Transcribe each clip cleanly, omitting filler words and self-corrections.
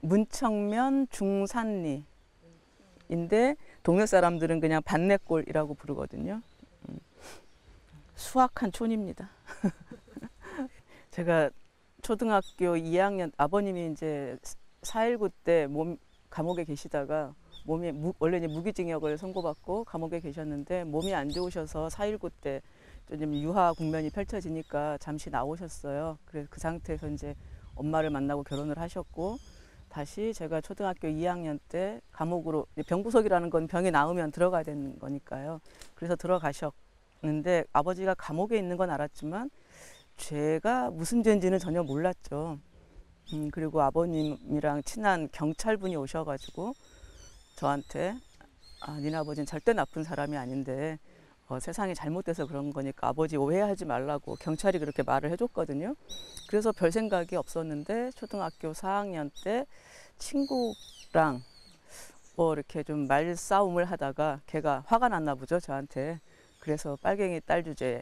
문청면 중산리인데 동네 사람들은 그냥 반내골이라고 부르거든요. 수악한 촌입니다. 제가 초등학교 2학년 아버님이 이제 4.19 때 감옥에 계시다가 원래 이제 무기징역을 선고받고 감옥에 계셨는데 몸이 안 좋으셔서 4.19 때 좀 유화 국면이 펼쳐지니까 잠시 나오셨어요. 그래서 그 상태에서 이제 엄마를 만나고 결혼을 하셨고 다시 제가 초등학교 2학년 때 감옥으로 병구석이라는 건 병이 나으면 들어가야 되는 거니까요. 그래서 들어가셨는데 아버지가 감옥에 있는 건 알았지만 죄가 무슨 죄인지는 전혀 몰랐죠. 그리고 아버님이랑 친한 경찰분이 오셔가지고 저한테 니네 아버지는 절대 나쁜 사람이 아닌데 세상이 잘못돼서 그런 거니까 아버지 오해하지 말라고 경찰이 그렇게 말을 해줬거든요. 그래서 별 생각이 없었는데 초등학교 4학년 때 친구랑 뭐 이렇게 좀 말싸움을 하다가 걔가 화가 났나 보죠, 저한테. 그래서 빨갱이 딸 주제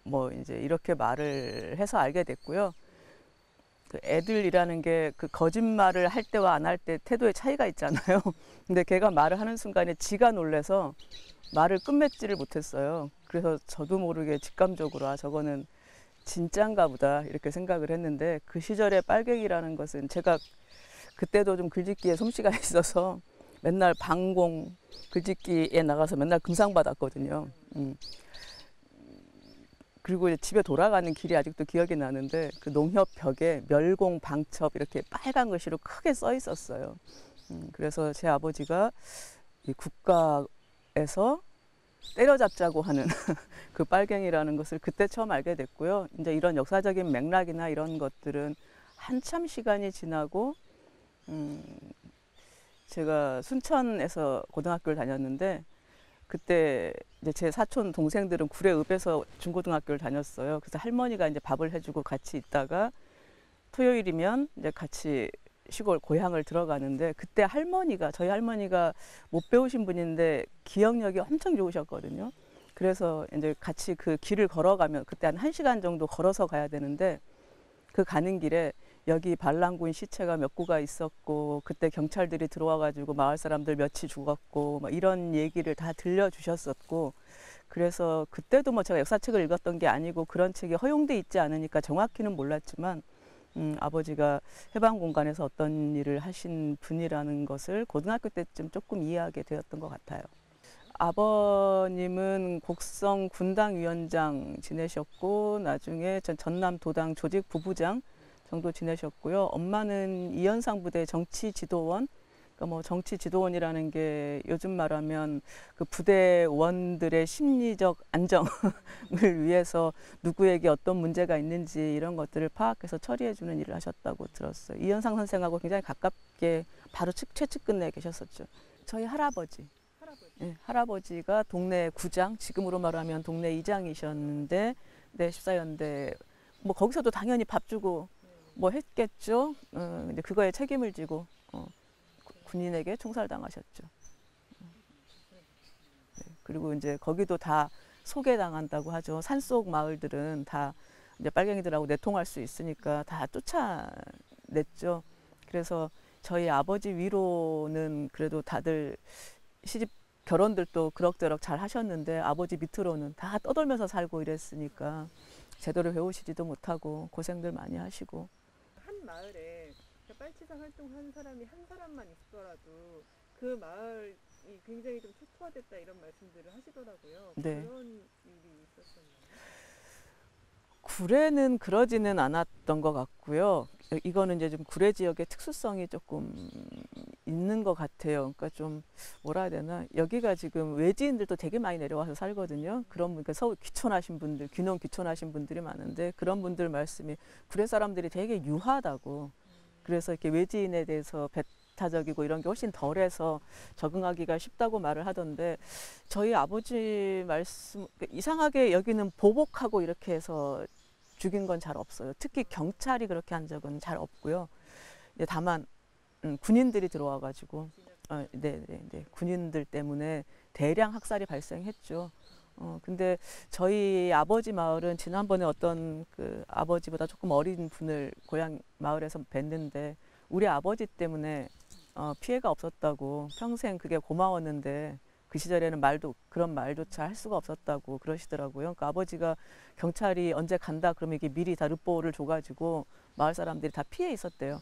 뭐 이제 이렇게 말을 해서 알게 됐고요. 그 애들이라는 게 그 거짓말을 할 때와 안 할 때 태도의 차이가 있잖아요. 근데 걔가 말을 하는 순간에 지가 놀래서 말을 끝맺지를 못했어요. 그래서 저도 모르게 직감적으로 저거는 진짠가 보다 이렇게 생각을 했는데 그 시절에 빨갱이라는 것은 제가 그때도 좀 글짓기에 솜씨가 있어서 맨날 방공 글짓기에 나가서 맨날 금상 받았거든요. 그리고 이제 집에 돌아가는 길이 아직도 기억이 나는데 그 농협 벽에 멸공 방첩 이렇게 빨간 글씨로 크게 써 있었어요. 그래서 제 아버지가 이 국가에서 때려잡자고 하는 그 빨갱이라는 것을 그때 처음 알게 됐고요. 이제 이런 역사적인 맥락이나 이런 것들은 한참 시간이 지나고 제가 순천에서 고등학교를 다녔는데 그때 이제 제 사촌 동생들은 구례읍에서 중고등학교를 다녔어요. 그래서 할머니가 이제 밥을 해주고 같이 있다가 토요일이면 이제 같이 시골 고향을 들어가는데 그때 저희 할머니가 못 배우신 분인데 기억력이 엄청 좋으셨거든요. 그래서 이제 같이 그 길을 걸어가면 그때 한 1시간 정도 걸어서 가야 되는데 그 가는 길에 여기 반란군 시체가 몇 구가 있었고 그때 경찰들이 들어와가지고 마을 사람들 몇이 죽었고 뭐 이런 얘기를 다 들려주셨었고 그래서 그때도 뭐 제가 역사책을 읽었던 게 아니고 그런 책이 허용돼 있지 않으니까 정확히는 몰랐지만 아버지가 해방 공간에서 어떤 일을 하신 분이라는 것을 고등학교 때쯤 조금 이해하게 되었던 것 같아요. 아버님은 곡성 군당위원장 지내셨고 나중에 전남도당 조직부부장 정도 지내셨고요. 엄마는 이현상 부대 정치지도원, 그러니까 뭐 정치지도원이라는 게 요즘 말하면 그 부대원들의 심리적 안정을 위해서 누구에게 어떤 문제가 있는지 이런 것들을 파악해서 처리해주는 일을 하셨다고 들었어요. 이현상 선생하고 굉장히 가깝게 바로 최측 끝내에 계셨었죠. 저희 할아버지. 네, 할아버지가 동네 구장, 지금으로 말하면 동네 이장이셨는데, 네, 14연대, 뭐 거기서도 당연히 밥 주고 뭐 했겠죠. 근데 그거에 책임을 지고 군인에게 총살당하셨죠. 네, 그리고 이제 거기도 다 소개당한다고 하죠. 산속 마을들은 다 이제 빨갱이들하고 내통할 수 있으니까 다 쫓아냈죠. 그래서 저희 아버지 위로는 그래도 다들 시집 결혼들도 그럭저럭 잘 하셨는데 아버지 밑으로는 다 떠돌면서 살고 이랬으니까 제대로 배우시지도 못하고 고생들 많이 하시고. 한 마을에 빨치산 활동하는 사람이 한 사람만 있더라도 그 마을이 굉장히 좀 초토화됐다 이런 말씀들을 하시더라고요. 네. 그런 일이 있었었나요? 구례는 그러지는 않았던 것 같고요. 이거는 이제 좀 구례 지역의 특수성이 조금 있는 것 같아요. 그러니까 좀 뭐라 해야 되나, 여기가 지금 외지인들도 되게 많이 내려와서 살거든요. 그런 분, 그러니까 서울 귀촌하신 분들, 귀농 귀촌하신 분들이 많은데 그런 분들 말씀이 구례 사람들이 되게 유하다고. 그래서 이렇게 외지인에 대해서 배타적이고 이런 게 훨씬 덜해서 적응하기가 쉽다고 말을 하던데 저희 아버지 말씀 이상하게 여기는 보복하고 이렇게 해서 죽인 건 잘 없어요. 특히 경찰이 그렇게 한 적은 잘 없고요. 다만 군인들이 들어와가지고 네, 군인들 때문에 대량 학살이 발생했죠. 근데 저희 아버지 마을은 지난번에 어떤 그 아버지보다 조금 어린 분을 고향 마을에서 뵀는데 우리 아버지 때문에 피해가 없었다고 평생 그게 고마웠는데 그 시절에는 그런 말조차 할 수가 없었다고 그러시더라고요. 그러니까 아버지가 경찰이 언제 간다 그러면 이게 미리 다 르뽀를 줘가지고 마을 사람들이 다 피해 있었대요.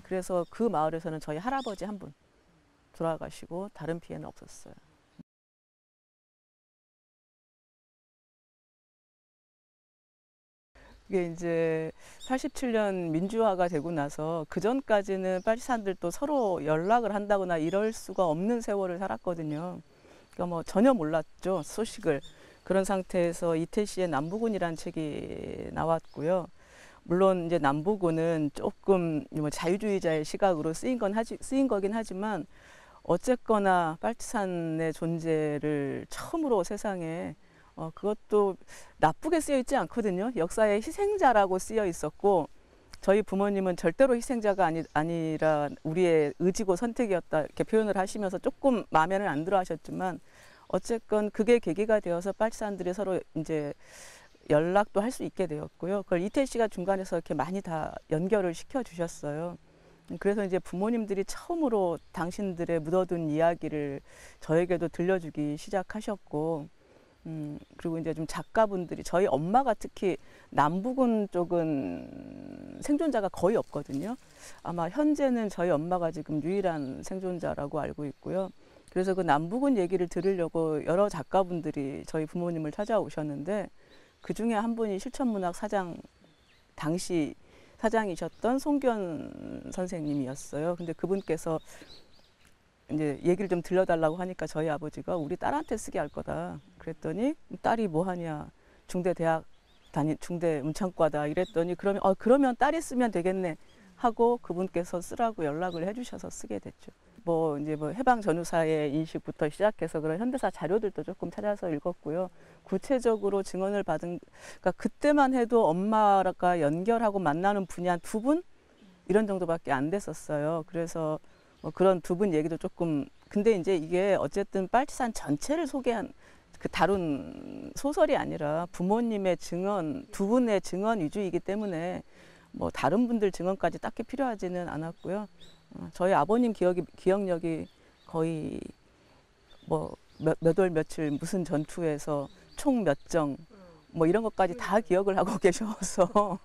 그래서 그 마을에서는 저희 할아버지 한 분 돌아가시고 다른 피해는 없었어요. 이게 이제 87년 민주화가 되고 나서 그 전까지는 빨치 사람들도 서로 연락을 한다거나 이럴 수가 없는 세월을 살았거든요. 그러니까 뭐 전혀 몰랐죠, 소식을. 그런 상태에서 이태 씨의 남부군이라는 책이 나왔고요. 물론 이제 남부군은 조금 뭐 자유주의자의 시각으로 쓰인 거긴 하지만 어쨌거나 빨치산의 존재를 처음으로 세상에 그것도 나쁘게 쓰여 있지 않거든요. 역사의 희생자라고 쓰여 있었고 저희 부모님은 절대로 희생자가 아니라 우리의 의지고 선택이었다 이렇게 표현을 하시면서 조금 마음에는 안 들어 하셨지만 어쨌건 그게 계기가 되어서 빨치산들이 서로 이제 연락도 할 수 있게 되었고요. 그걸 이태 씨가 중간에서 이렇게 많이 다 연결을 시켜 주셨어요. 그래서 이제 부모님들이 처음으로 당신들의 묻어둔 이야기를 저에게도 들려주기 시작하셨고, 그리고 이제 좀 작가분들이 저희 엄마가 특히 남부군 쪽은 생존자가 거의 없거든요. 아마 현재는 저희 엄마가 지금 유일한 생존자라고 알고 있고요. 그래서 그 남부군 얘기를 들으려고 여러 작가분들이 저희 부모님을 찾아오셨는데 그 중에 한 분이 실천문학 사장 당시 사장이셨던 송기현 선생님이었어요. 근데 그분께서 이제 얘기를 좀 들려달라고 하니까 저희 아버지가 우리 딸한테 쓰게 할 거다. 그랬더니 딸이 뭐 하냐. 중대 문창과다. 이랬더니 그러면 딸이 쓰면 되겠네 하고 그분께서 쓰라고 연락을 해주셔서 쓰게 됐죠. 이제 해방 전후사의 인식부터 시작해서 그런 현대사 자료들도 조금 찾아서 읽었고요. 구체적으로 증언을 그러니까 그때만 해도 엄마가 연결하고 만나는 분이 한 2분? 이런 정도밖에 안 됐었어요. 그래서 그런 2분 얘기도 조금, 근데 이제 이게 어쨌든 빨치산 전체를 소개한, 다룬 소설이 아니라 부모님의 증언, 2분의 증언 위주이기 때문에 다른 분들 증언까지 딱히 필요하지는 않았고요. 저희 아버님 기억력이 거의 몇 월 며칠 무슨 전투에서 총 몇 정 이런 것까지 다 기억을 하고 계셔서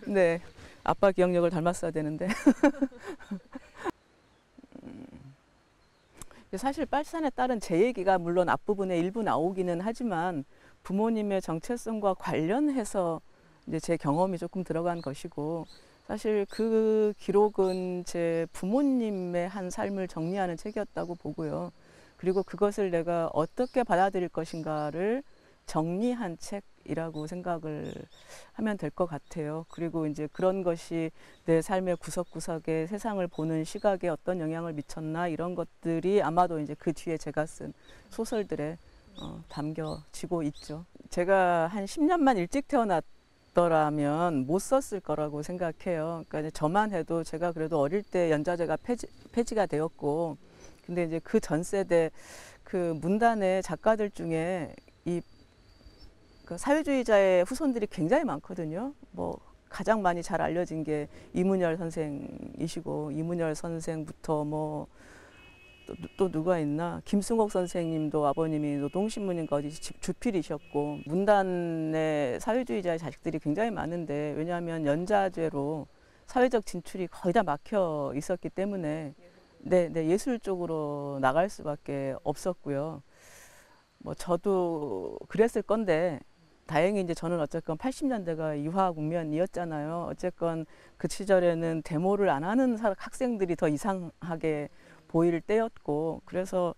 네, 아빠 기억력을 닮았어야 되는데 사실 빨치산에 따른 제 얘기가 물론 앞부분에 일부 나오기는 하지만 부모님의 정체성과 관련해서 이제 제 경험이 조금 들어간 것이고 사실 그 기록은 제 부모님의 한 삶을 정리하는 책이었다고 보고요. 그리고 그것을 내가 어떻게 받아들일 것인가를 정리한 책이라고 생각을 하면 될 것 같아요. 그리고 이제 그런 것이 내 삶의 구석구석에 세상을 보는 시각에 어떤 영향을 미쳤나 이런 것들이 아마도 이제 그 뒤에 제가 쓴 소설들에 담겨지고 있죠. 제가 한 10년만 일찍 태어났더라면 못 썼을 거라고 생각해요. 그러니까 저만 해도 제가 그래도 어릴 때 연자제가 폐지가 되었고, 근데 이제 그 전 세대 그 문단의 작가들 중에 그 사회주의자의 후손들이 굉장히 많거든요. 가장 많이 잘 알려진 게 이문열 선생이시고, 이문열 선생부터 또 누가 있나? 김승옥 선생님도 아버님이 노동신문인가 어디 주필이셨고, 문단의 사회주의자의 자식들이 굉장히 많은데, 왜냐하면 연자제로 사회적 진출이 거의 다 막혀 있었기 때문에 네, 예술 쪽으로 나갈 수밖에 없었고요. 저도 그랬을 건데 다행히 이제 저는 어쨌건 80년대가 이화 국면이었잖아요. 어쨌건 그 시절에는 데모를 안 하는 학생들이 더 이상하게 보일 때였고, 그래서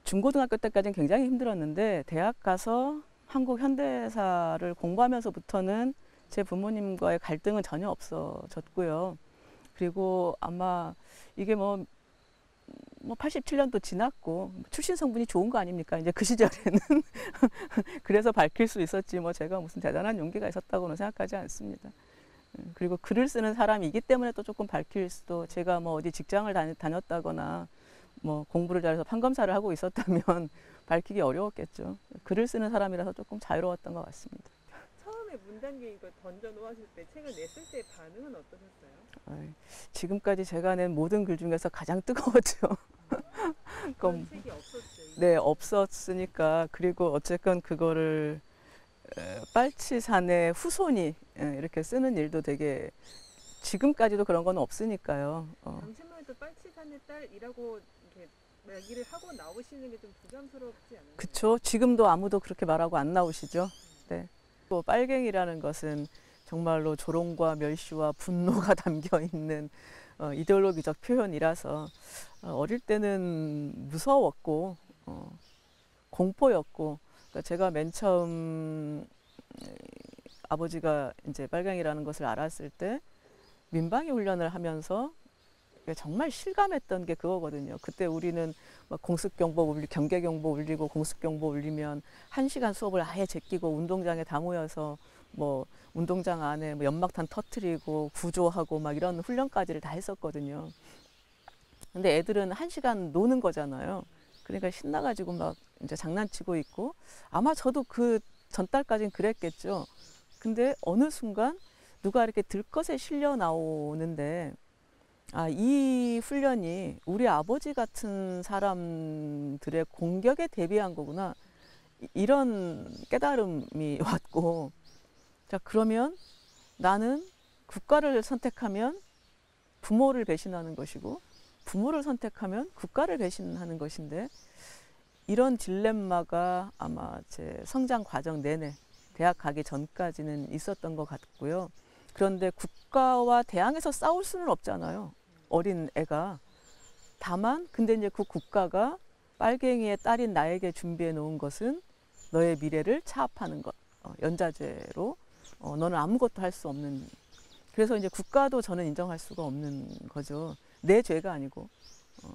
중고등학교 때까지는 굉장히 힘들었는데 대학 가서 한국 현대사를 공부하면서부터는 제 부모님과의 갈등은 전혀 없어졌고요. 그리고 아마 이게 87년도 지났고 출신 성분이 좋은 거 아닙니까? 이제 그 시절에는 그래서 밝힐 수 있었지 제가 무슨 대단한 용기가 있었다고는 생각하지 않습니다. 그리고 글을 쓰는 사람이기 때문에 또 조금 밝힐 수도, 제가 어디 직장을 다녔다거나 공부를 잘해서 판검사를 하고 있었다면 밝히기 어려웠겠죠. 글을 쓰는 사람이라서 조금 자유로웠던 것 같습니다. 처음에 문단계 이거 던져 놓았을 때 책을 냈을 때 반응은 어떠셨어요? 아이, 지금까지 제가 낸 모든 글 중에서 가장 뜨거웠죠. 그런 그럼 책이 없었죠. 네, 없었으니까. 그리고 어쨌건 그거를 빨치산의 후손이 이렇게 쓰는 일도 되게, 지금까지도 그런 건 없으니까요. 당시만 해도 빨치산의 딸이라고 이렇게 얘기를 하고 나오시는 게 좀 부담스럽지 않아요? 그쵸. 지금도 아무도 그렇게 말하고 안 나오시죠. 네. 또 빨갱이라는 것은 정말로 조롱과 멸시와 분노가 담겨 있는 이데올로기적 표현이라서 어릴 때는 무서웠고 공포였고, 그러니까 제가 맨 처음 아버지가 이제 빨갱이라는 것을 알았을 때 민방위 훈련을 하면서 정말 실감했던 게 그거거든요. 그때 우리는 막 공습경보 울리, 경계경보 울리고 공습경보 울리면 1시간 수업을 아예 제끼고 운동장에 다 모여서 뭐 운동장 안에 뭐 연막탄 터트리고 구조하고 막 이런 훈련까지를 다 했었거든요. 근데 애들은 1시간 노는 거잖아요. 그러니까 신나가지고 막 이제 장난치고 있고, 아마 저도 그 전달까지는 그랬겠죠. 근데 어느 순간 누가 이렇게 들것에 실려 나오는데, 아, 이 훈련이 우리 아버지 같은 사람들의 공격에 대비한 거구나. 이런 깨달음이 왔고, 자, 그러면 나는 국가를 선택하면 부모를 배신하는 것이고, 부모를 선택하면 국가를 배신하는 것인데, 이런 딜레마가 아마 제 성장 과정 내내 대학 가기 전까지는 있었던 것 같고요. 그런데 국가와 대항해서 싸울 수는 없잖아요. 어린 애가. 다만 근데 이제 그 국가가 빨갱이의 딸인 나에게 준비해 놓은 것은 너의 미래를 차압하는 것. 연자죄로 너는 아무것도 할 수 없는. 그래서 이제 국가도 저는 인정할 수가 없는 거죠. 내 죄가 아니고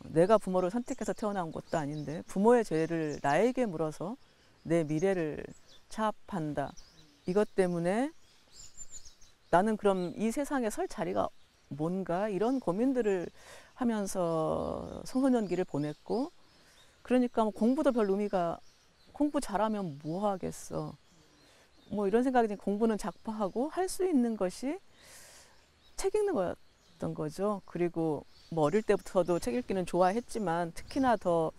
내가 부모를 선택해서 태어난 것도 아닌데 부모의 죄를 나에게 물어서 내 미래를 차압한다. 이것 때문에 나는 그럼 이 세상에 설 자리가 뭔가, 이런 고민들을 하면서 청소년기를 보냈고, 그러니까 뭐 공부도 별 의미가, 공부 잘하면 뭐 하겠어. 뭐 이런 생각이 든, 공부는 작파하고 할 수 있는 것이 책 읽는 거였던 거죠. 그리고 뭐 어릴 때부터도 책 읽기는 좋아했지만 특히나 더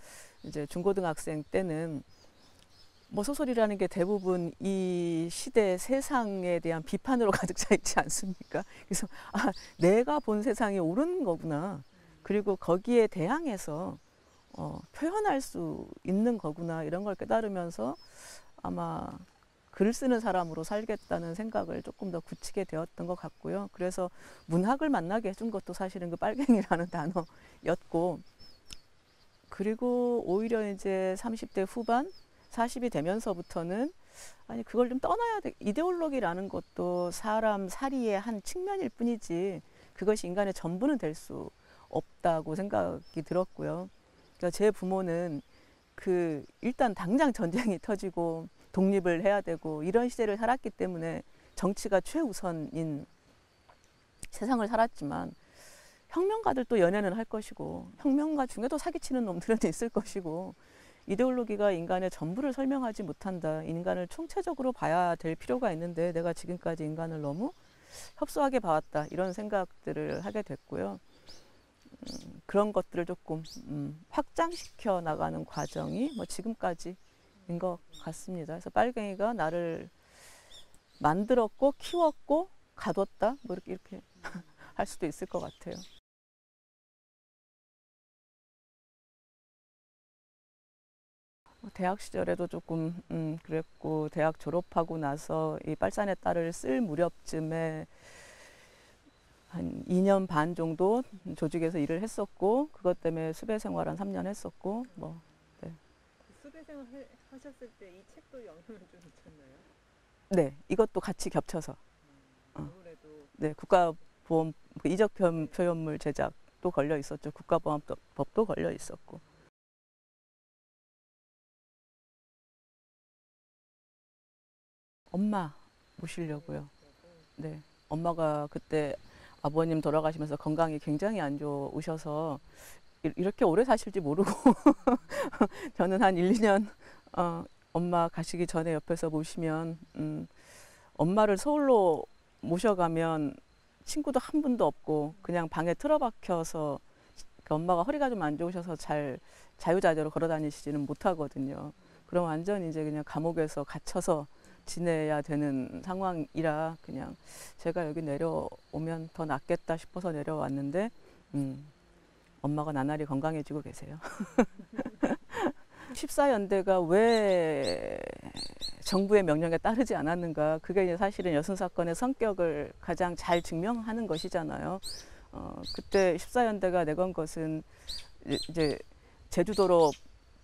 이제 중고등학생 때는 뭐 소설이라는 게 대부분 이 시대 세상에 대한 비판으로 가득 차 있지 않습니까? 그래서 아, 내가 본 세상이 옳은 거구나. 그리고 거기에 대항해서 표현할 수 있는 거구나. 이런 걸 깨달으면서 아마 글 쓰는 사람으로 살겠다는 생각을 조금 더 굳히게 되었던 것 같고요. 그래서 문학을 만나게 해준 것도 사실은 그 빨갱이라는 단어였고, 그리고 오히려 이제 30대 후반 40이 되면서부터는 아니 그걸 좀 떠나야 돼. 이데올로기라는 것도 사람 사리의 한 측면일 뿐이지 그것이 인간의 전부는 될 수 없다고 생각이 들었고요. 그러니까 제 부모는 그 일단 당장 전쟁이 터지고 독립을 해야 되고 이런 시대를 살았기 때문에 정치가 최우선인 세상을 살았지만, 혁명가들도 연애는 할 것이고 혁명가 중에도 사기치는 놈들은 있을 것이고, 이데올로기가 인간의 전부를 설명하지 못한다. 인간을 총체적으로 봐야 될 필요가 있는데 내가 지금까지 인간을 너무 협소하게 봐왔다. 이런 생각들을 하게 됐고요. 그런 것들을 조금 확장시켜 나가는 과정이 뭐 지금까지인 것 같습니다. 그래서 빨갱이가 나를 만들었고 키웠고 가뒀다. 뭐 이렇게 할 수도 있을 것 같아요. 대학 시절에도 조금 그랬고, 대학 졸업하고 나서 이 빨산의 딸을 쓸 무렵쯤에 한 2년 반 정도 조직에서 일을 했었고, 그것 때문에 수배 생활 한 3년 했었고, 뭐. 네. 수배 생활 하셨을 때 이 책도 영향을 좀 미쳤나요? 네, 이것도 같이 겹쳐서. 아무래도 네, 국가보험 이적 표현물 제작도 걸려 있었죠. 국가보안법도 걸려 있었고. 엄마 모시려고요. 네, 엄마가 그때 아버님 돌아가시면서 건강이 굉장히 안 좋으셔서 이렇게 오래 사실지 모르고 저는 한 1, 2년 엄마 가시기 전에 옆에서 모시면 엄마를 서울로 모셔가면 친구도 한 분도 없고 그냥 방에 틀어박혀서 그 엄마가 허리가 좀 안 좋으셔서 잘 자유자재로 걸어 다니시지는 못하거든요. 그럼 완전 이제 그냥 감옥에서 갇혀서 지내야 되는 상황이라 그냥 제가 여기 내려오면 더 낫겠다 싶어서 내려왔는데 엄마가 나날이 건강해지고 계세요. 14연대가 왜 정부의 명령에 따르지 않았는가, 그게 이제 사실은 여순 사건의 성격을 가장 잘 증명하는 것이잖아요. 그때 14연대가 내건 것은 이제 제주도로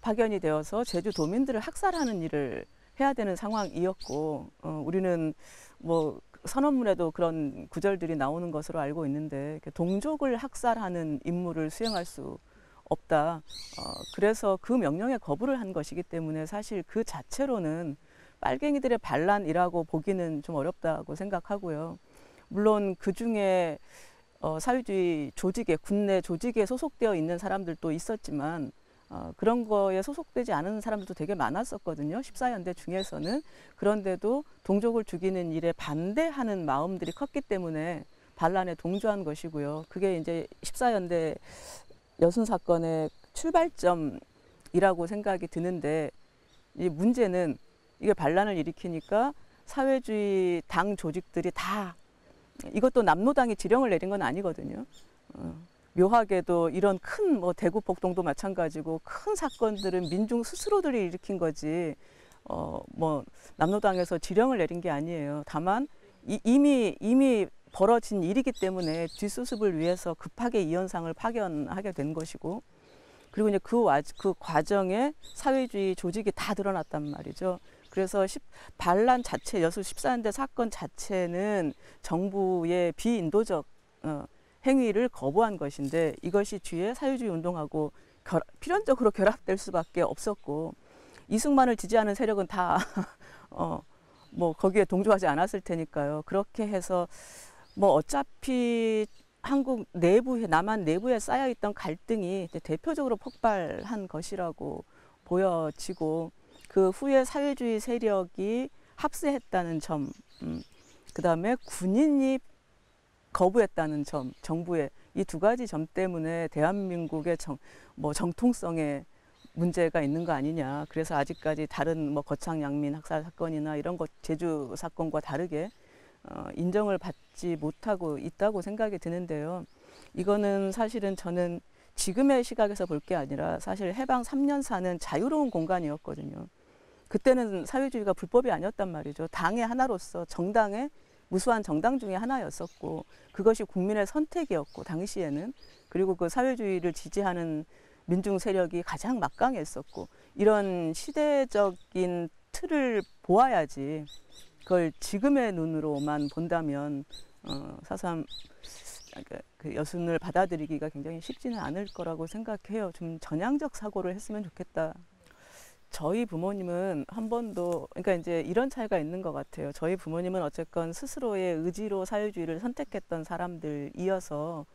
파견이 되어서 제주도민들을 학살하는 일을 해야 되는 상황이었고, 우리는 뭐 선언문에도 그런 구절들이 나오는 것으로 알고 있는데 동족을 학살하는 임무를 수행할 수 없다. 그래서 그 명령에 거부를 한 것이기 때문에 사실 그 자체로는 빨갱이들의 반란이라고 보기는 좀 어렵다고 생각하고요. 물론 그 중에 사회주의 조직에, 군내 조직에 소속되어 있는 사람들도 있었지만 그런 거에 소속되지 않은 사람들도 되게 많았었거든요. 14연대 중에서는. 그런데도 동족을 죽이는 일에 반대하는 마음들이 컸기 때문에 반란에 동조한 것이고요. 그게 이제 14연대 여순 사건의 출발점이라고 생각이 드는데, 이 문제는 이게 반란을 일으키니까 사회주의 당 조직들이 다, 이것도 남로당이 지령을 내린 건 아니거든요. 묘하게도 이런 큰 뭐 대구 폭동도 마찬가지고 큰 사건들은 민중 스스로들이 일으킨 거지 뭐 남로당에서 지령을 내린 게 아니에요. 다만 이미 벌어진 일이기 때문에 뒷수습을 위해서 급하게 이 현상을 파견하게 된 것이고, 그리고 이제 그 과정에 사회주의 조직이 다 드러났단 말이죠. 그래서 반란 자체, 여수 14연대 사건 자체는 정부의 비인도적 행위를 거부한 것인데, 이것이 뒤에 사회주의 운동하고 필연적으로 결합될 수밖에 없었고, 이승만을 지지하는 세력은 다 뭐 거기에 동조하지 않았을 테니까요. 그렇게 해서 뭐 어차피 한국 내부에, 남한 내부에 쌓여있던 갈등이 대표적으로 폭발한 것이라고 보여지고, 그 후에 사회주의 세력이 합세했다는 점, 그 다음에 군인이 거부했다는 점, 정부의 이 두 가지 점 때문에 대한민국의 정통성에 문제가 있는 거 아니냐. 그래서 아직까지 다른 뭐 거창양민 학살 사건이나 이런 것, 제주 사건과 다르게 인정을 받지 못하고 있다고 생각이 드는데요. 이거는 사실은 저는 지금의 시각에서 볼 게 아니라 사실 해방 3년사는 자유로운 공간이었거든요. 그때는 사회주의가 불법이 아니었단 말이죠. 당의 하나로서 정당의 무수한 정당 중에 하나였었고, 그것이 국민의 선택이었고 당시에는, 그리고 그 사회주의를 지지하는 민중 세력이 가장 막강했었고, 이런 시대적인 틀을 보아야지 그걸 지금의 눈으로만 본다면 사삼 그 여순을 받아들이기가 굉장히 쉽지는 않을 거라고 생각해요. 좀 전향적 사고를 했으면 좋겠다. 저희 부모님은 한 번도, 그러니까 이제 이런 차이가 있는 것 같아요. 저희 부모님은 어쨌건 스스로의 의지로 사회주의를 선택했던 사람들이어서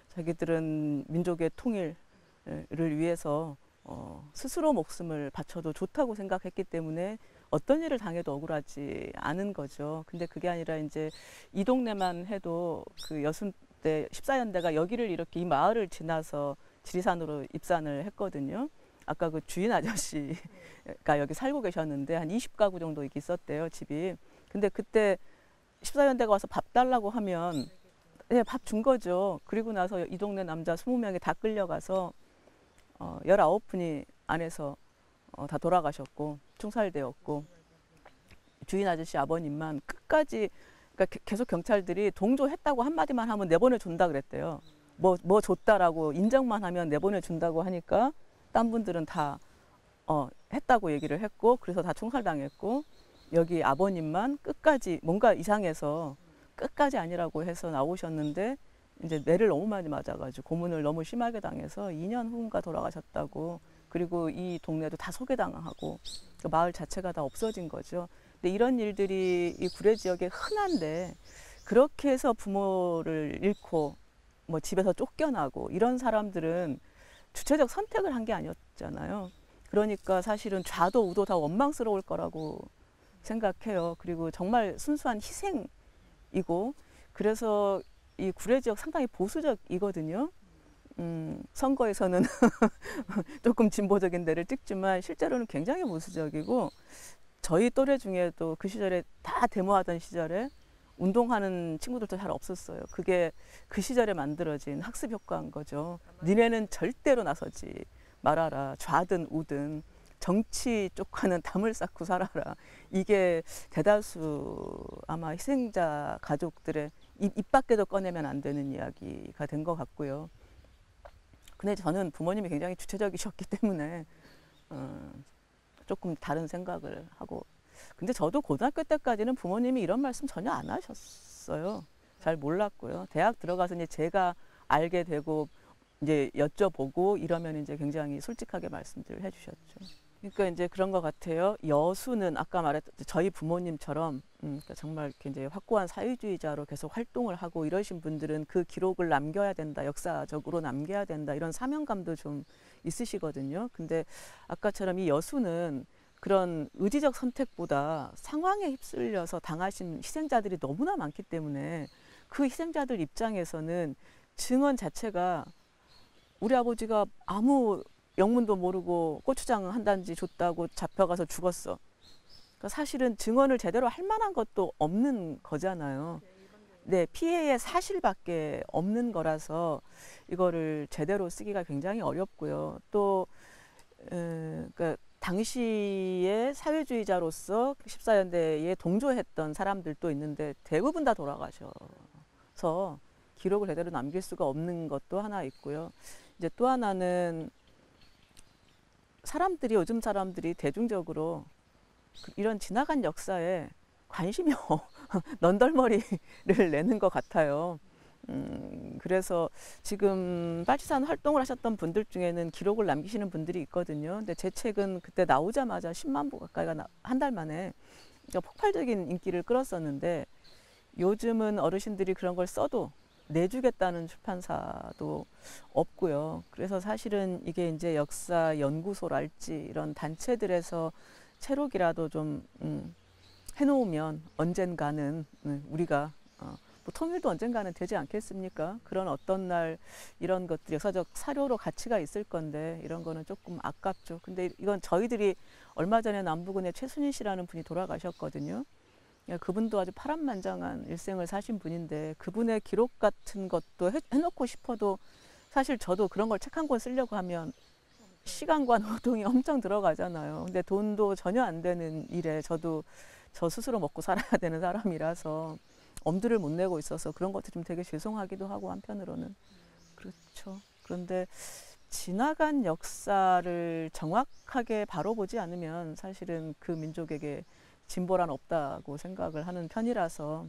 자기들은 민족의 통일을 위해서 스스로 목숨을 바쳐도 좋다고 생각했기 때문에 어떤 일을 당해도 억울하지 않은 거죠. 근데 그게 아니라 이제 이 동네만 해도 그 여순 때 14연대가 여기를 이렇게 이 마을을 지나서 지리산으로 입산을 했거든요. 아까 그 주인 아저씨가 여기 살고 계셨는데 한 20가구 정도 있었대요, 집이. 근데 그때 14연대가 와서 밥 달라고 하면 네, 밥 준 거죠. 그리고 나서 이 동네 남자 20명이 다 끌려가서 19분이 안에서 다 돌아가셨고 총살되었고, 주인 아저씨 아버님만 끝까지, 그러니까 계속 경찰들이 동조했다고 한마디만 하면 내보내준다 그랬대요. 뭐 줬다라고 인정만 하면 내보내준다고 하니까 딴 분들은 다 했다고 얘기를 했고, 그래서 다 총살당했고, 여기 아버님만 끝까지 뭔가 이상해서 끝까지 아니라고 해서 나오셨는데 이제 뇌를 너무 많이 맞아가지고 고문을 너무 심하게 당해서 2년 후인가 돌아가셨다고. 그리고 이 동네도 다 소개당하고 그 마을 자체가 다 없어진 거죠. 근데 이런 일들이 이 구례 지역에 흔한데, 그렇게 해서 부모를 잃고 뭐 집에서 쫓겨나고 이런 사람들은 주체적 선택을 한 게 아니었잖아요. 그러니까 사실은 좌도 우도 다 원망스러울 거라고 생각해요. 그리고 정말 순수한 희생이고 그래서 이 구례 지역 상당히 보수적이거든요. 선거에서는 조금 진보적인 데를 찍지만 실제로는 굉장히 보수적이고 저희 또래 중에도 그 시절에 다 데모하던 시절에 운동하는 친구들도 잘 없었어요. 그게 그 시절에 만들어진 학습 효과인 거죠. 니네는 절대로 나서지 말아라. 좌든 우든 정치 쪽과는 담을 쌓고 살아라. 이게 대다수 아마 희생자 가족들의 입 밖에도 꺼내면 안 되는 이야기가 된 것 같고요. 근데 저는 부모님이 굉장히 주체적이셨기 때문에 조금 다른 생각을 하고 근데 저도 고등학교 때까지는 부모님이 이런 말씀 전혀 안 하셨어요. 잘 몰랐고요. 대학 들어가서 이제 제가 알게 되고 이제 여쭤보고 이러면 이제 굉장히 솔직하게 말씀들을 해주셨죠. 그러니까 이제 그런 것 같아요. 여수는 아까 말했던 저희 부모님처럼 그러니까 정말 이렇게 이제 확고한 사회주의자로 계속 활동을 하고 이러신 분들은 그 기록을 남겨야 된다, 역사적으로 남겨야 된다 이런 사명감도 좀 있으시거든요. 근데 아까처럼 이 여수는 그런 의지적 선택보다 상황에 휩쓸려서 당하신 희생자들이 너무나 많기 때문에 그 희생자들 입장에서는 증언 자체가 우리 아버지가 아무 영문도 모르고 고추장 한 단지 줬다고 잡혀가서 죽었어. 그러니까 사실은 증언을 제대로 할 만한 것도 없는 거잖아요. 네, 피해의 사실밖에 없는 거라서 이거를 제대로 쓰기가 굉장히 어렵고요. 또 그러니까 당시에 사회주의자로서 14연대에 동조했던 사람들도 있는데 대부분 다 돌아가셔서 기록을 제대로 남길 수가 없는 것도 하나 있고요. 이제 또 하나는 사람들이 요즘 사람들이 대중적으로 이런 지나간 역사에 관심이 넌덜머리를 내는 것 같아요. 그래서 지금 빨치산 활동을 하셨던 분들 중에는 기록을 남기시는 분들이 있거든요. 근데 제 책은 그때 나오자마자 10만 부 가까이가 한 달 만에 그러니까 폭발적인 인기를 끌었었는데 요즘은 어르신들이 그런 걸 써도 내주겠다는 출판사도 없고요. 그래서 사실은 이게 이제 역사 연구소랄지 이런 단체들에서 채록이라도 좀 해놓으면 언젠가는 우리가 뭐 통일도 언젠가는 되지 않겠습니까? 그런 어떤 날 이런 것들 역사적 사료로 가치가 있을 건데 이런 거는 조금 아깝죠. 근데 이건 저희들이 얼마 전에 남부군의 최순희 씨라는 분이 돌아가셨거든요. 그분도 아주 파란만장한 일생을 사신 분인데 그분의 기록 같은 것도 해놓고 싶어도 사실 저도 그런 걸 책 한 권 쓰려고 하면 시간과 노동이 엄청 들어가잖아요. 근데 돈도 전혀 안 되는 일에 저도 저 스스로 먹고 살아야 되는 사람이라서 엄두를 못 내고 있어서 그런 것도 좀 되게 죄송하기도 하고 한편으로는 그렇죠. 그런데 지나간 역사를 정확하게 바로 보지 않으면 사실은 그 민족에게 진보란 없다고 생각을 하는 편이라서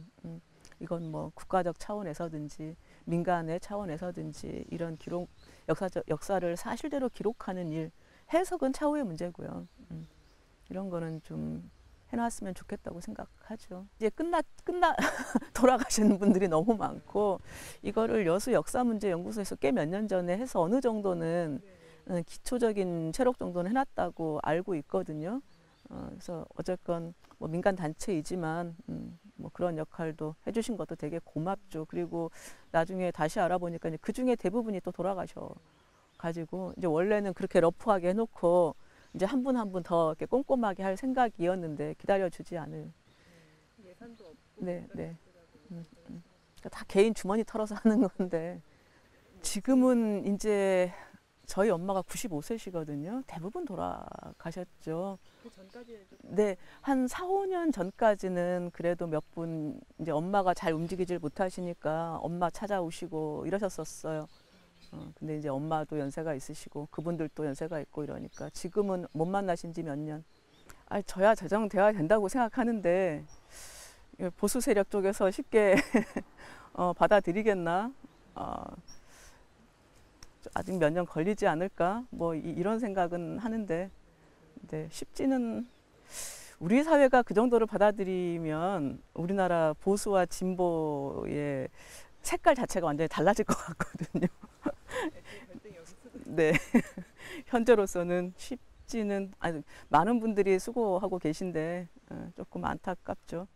이건 뭐 국가적 차원에서든지 민간의 차원에서든지 이런 기록 역사를 사실대로 기록하는 일 해석은 차후의 문제고요. 이런 거는 좀 해놨으면 좋겠다고 생각하죠. 이제 끝나 돌아가시는 분들이 너무 많고 이거를 여수 역사문제연구소에서 꽤 몇 년 전에 해서 어느 정도는 기초적인 체록 정도는 해놨다고 알고 있거든요. 그래서 어쨌건 뭐 민간 단체이지만 뭐 그런 역할도 해주신 것도 되게 고맙죠. 그리고 나중에 다시 알아보니까 그 중에 대부분이 또 돌아가셔 가지고 이제 원래는 그렇게 러프하게 해놓고 이제 한 분 한 분 더 이렇게 꼼꼼하게 할 생각이었는데 기다려주지 않을. 예산도 없고. 네, 네. 그러니까 다 개인 주머니 털어서 하는 건데 지금은 이제 저희 엄마가 95세시거든요. 대부분 돌아가셨죠. 그 전까지는 좀 네, 한 4, 5년 전까지는 그래도 몇 분 이제 엄마가 잘 움직이질 못하시니까 엄마 찾아오시고 이러셨었어요. 근데 이제 엄마도 연세가 있으시고 그분들도 연세가 있고 이러니까 지금은 못 만나신 지 몇 년. 저야 재정돼야 된다고 생각하는데 보수 세력 쪽에서 쉽게 받아들이겠나? 아직 몇 년 걸리지 않을까? 뭐 이런 생각은 하는데 네, 쉽지는 우리 사회가 그 정도를 받아들이면 우리나라 보수와 진보의 색깔 자체가 완전히 달라질 것 같거든요. 네, 현재로서는 쉽지는 아니, 많은 분들이 수고하고 계신데 조금 안타깝죠.